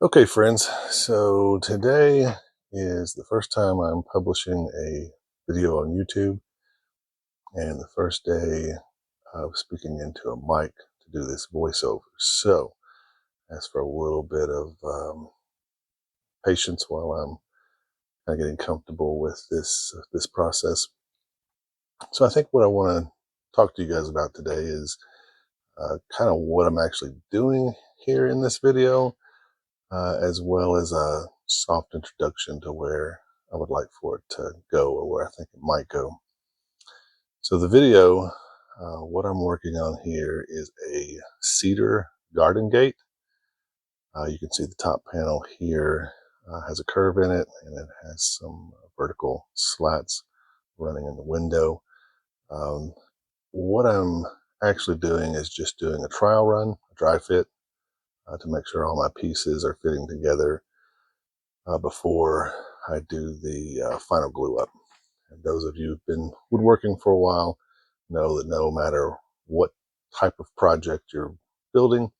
Okay, friends. So today is the first time I'm publishing a video on YouTube, and the first day of speaking into a mic to do this voiceover. So, ask for a little bit of patience while I'm kind of getting comfortable with this process. So, I think what I want to talk to you guys about today is kind of what I'm actually doing here in this video, as well as a soft introduction to where I would like for it to go or where I think it might go. So, the video, what I'm working on here is a cedar garden gate. You can see the top panel here has a curve in it, and it has some vertical slats running in the window. Um, what I'm actually doing is just doing a trial run, a dry fit, to make sure all my pieces are fitting together before I do the final glue up. And those of you who've been woodworking for a while know that no matter what type of project you're building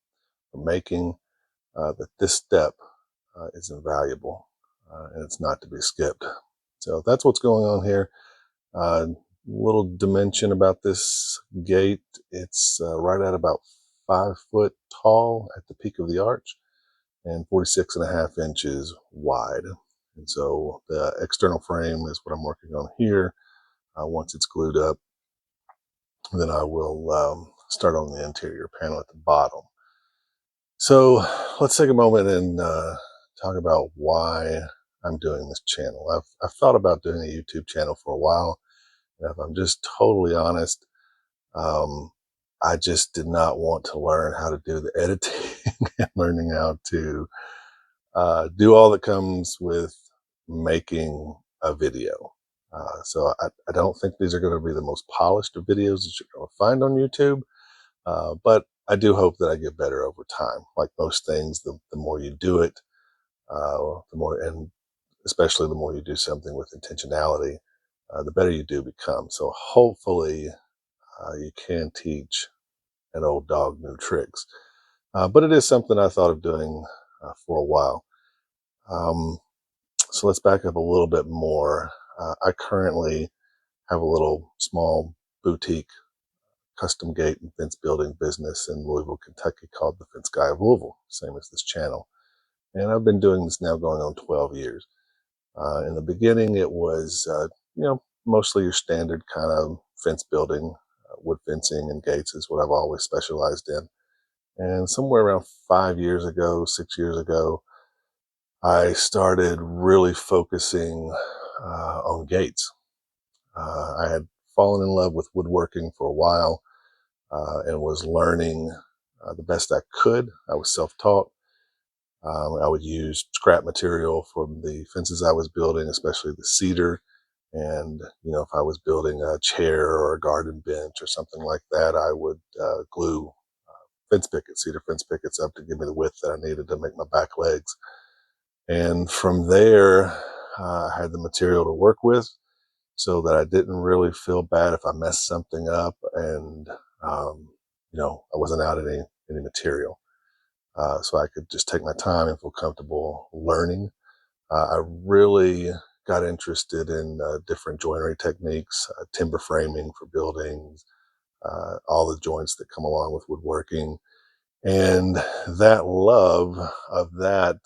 or making, that this step is invaluable and it's not to be skipped. So that's what's going on here. Little dimension about this gate. It's right at about 5 foot tall at the peak of the arch and 46.5 inches wide. And so the external frame is what I'm working on here. Once it's glued up, then I will start on the interior panel at the bottom. So let's take a moment and talk about why I'm doing this channel. I've thought about doing a YouTube channel for a while. And if I'm just totally honest, um, I just did not want to learn how to do the editing and learning how to do all that comes with making a video. So I don't think these are going to be the most polished of videos that you're going to find on YouTube, but I do hope that I get better over time. Like most things, the more you do it, the more, and especially the more you do something with intentionality, the better you do become. So hopefully you can teach an old dog new tricks. But it is something I thought of doing for a while. Um, So let's back up a little bit more. I currently have a little small boutique custom gate and fence building business in Louisville, Kentucky called the Fence Guy of Louisville, same as this channel. And I've been doing this now going on 12 years. In the beginning, it was, mostly your standard kind of fence building, wood fencing and gates is what I've always specialized in. And somewhere around 5 years ago, 6 years ago, I started really focusing on gates. I had fallen in love with woodworking for a while and was learning the best I could. I was self-taught. I would use scrap material from the fences I was building, especially the cedar. And, if I was building a chair or a garden bench or something like that, I would glue cedar fence pickets up to give me the width that I needed to make my back legs. And from there, I had the material to work with so that I didn't really feel bad if I messed something up and, I wasn't out any material. So I could just take my time and feel comfortable learning. I really got interested in different joinery techniques, timber framing for buildings, all the joints that come along with woodworking. And that love of that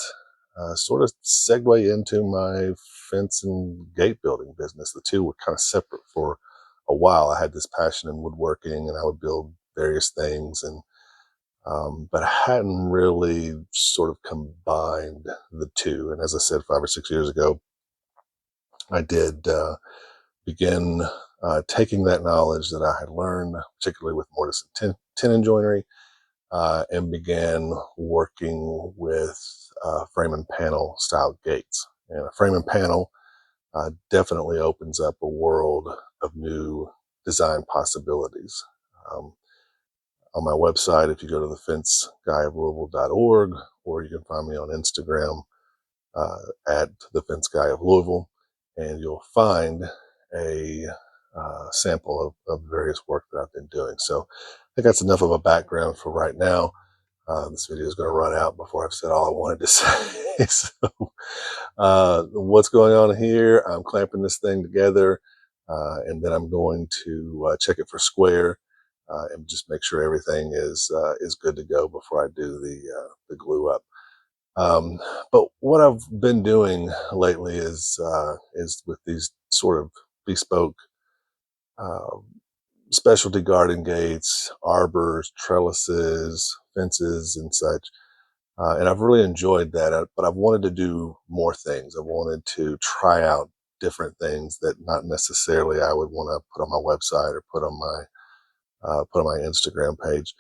sort of segue into my fence and gate building business. The two were kind of separate for a while. I had this passion in woodworking and I would build various things, and but I hadn't really sort of combined the two. And as I said, 5 or 6 years ago, I did begin taking that knowledge that I had learned, particularly with mortise and tenon joinery, and began working with frame and panel style gates. And a frame and panel definitely opens up a world of new design possibilities. Um, on my website, if you go to the fenceguyoflouisville.org, or you can find me on Instagram at the Fence Guy of Louisville, and you'll find a sample of various work that I've been doing. So I think that's enough of a background for right now. This video is going to run out before I've said all I wanted to say. So, what's going on here? I'm clamping this thing together, and then I'm going to check it for square, and just make sure everything is good to go before I do the glue up. Um, but what I've been doing lately is with these sort of bespoke uh, specialty garden gates, arbors, trellises, fences, and such. And I've really enjoyed that, but I've wanted to do more things. I wanted to try out different things that not necessarily I would want to put on my website or put on my Instagram page.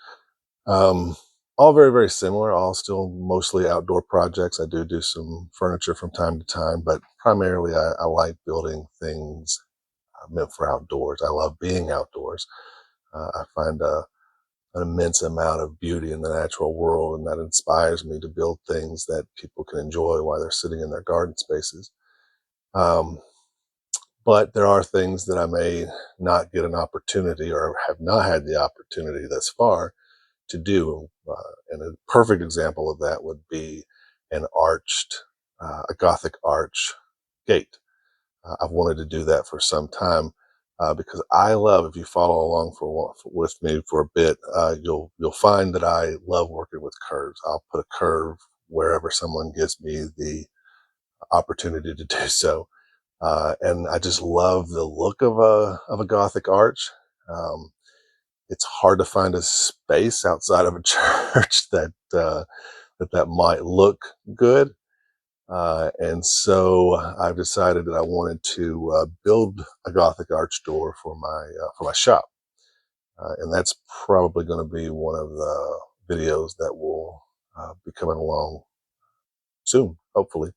Um, all very, very similar, all still mostly outdoor projects. I do some furniture from time to time, but primarily I like building things meant for outdoors. I love being outdoors. I find an immense amount of beauty in the natural world, and that inspires me to build things that people can enjoy while they're sitting in their garden spaces. Um, but there are things that I may not get an opportunity or have not had the opportunity thus far to do. And a perfect example of that would be a Gothic arch gate. I've wanted to do that for some time, because I love. If you follow along with me for a bit, you'll find that I love working with curves. I'll put a curve wherever someone gives me the opportunity to do so, and I just love the look of a Gothic arch. Um, it's hard to find a space outside of a church that might look good. And so I've decided that I wanted to build a Gothic arch door for my shop, and that's probably going to be one of the videos that will be coming along soon, hopefully.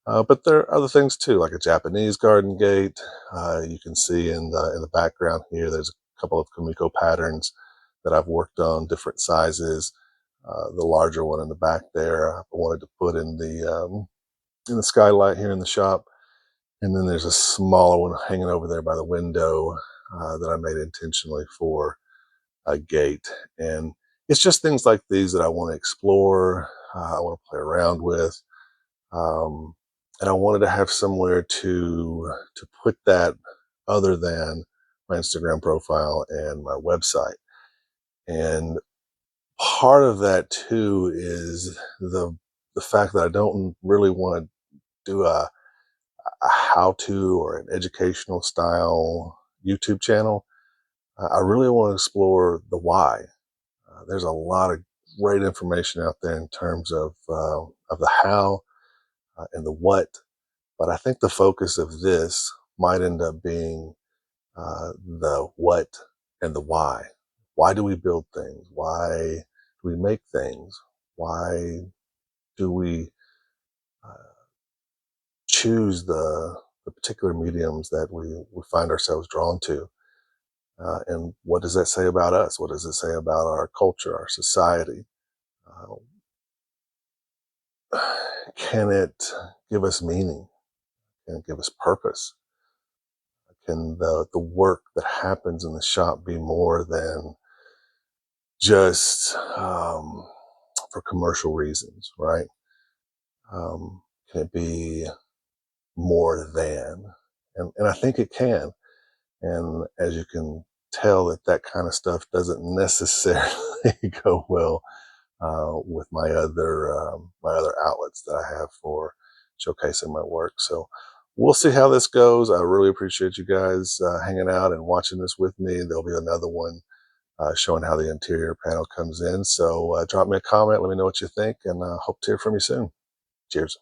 But there are other things too, like a Japanese garden gate. You can see in the background here, there's a couple of Kumiko patterns that I've worked on, different sizes. The larger one in the back there, I wanted to put in the skylight here in the shop. And then there's a smaller one hanging over there by the window that I made intentionally for a gate. And it's just things like these that I want to explore, I want to play around with. Um, and I wanted to have somewhere to put that other than my Instagram profile and my website. And part of that too is the fact that I don't really want to do a how-to or an educational style YouTube channel. I really want to explore the why. There's a lot of great information out there in terms of the how and the what, but I think the focus of this might end up being the what and the why. Why do we build things? Why do we make things? Why do we uh, choose the particular mediums that we find ourselves drawn to? And what does that say about us? What does it say about our culture, our society? Can it give us meaning? Can it give us purpose? Can the work that happens in the shop be more than just for commercial reasons, right? Can it be more than? And I think it can. And as you can tell, that kind of stuff doesn't necessarily go well with my other outlets that I have for showcasing my work. So we'll see how this goes. I really appreciate you guys hanging out and watching this with me. There'll be another one showing how the interior panel comes in. So drop me a comment, let me know what you think, and hope to hear from you soon. Cheers.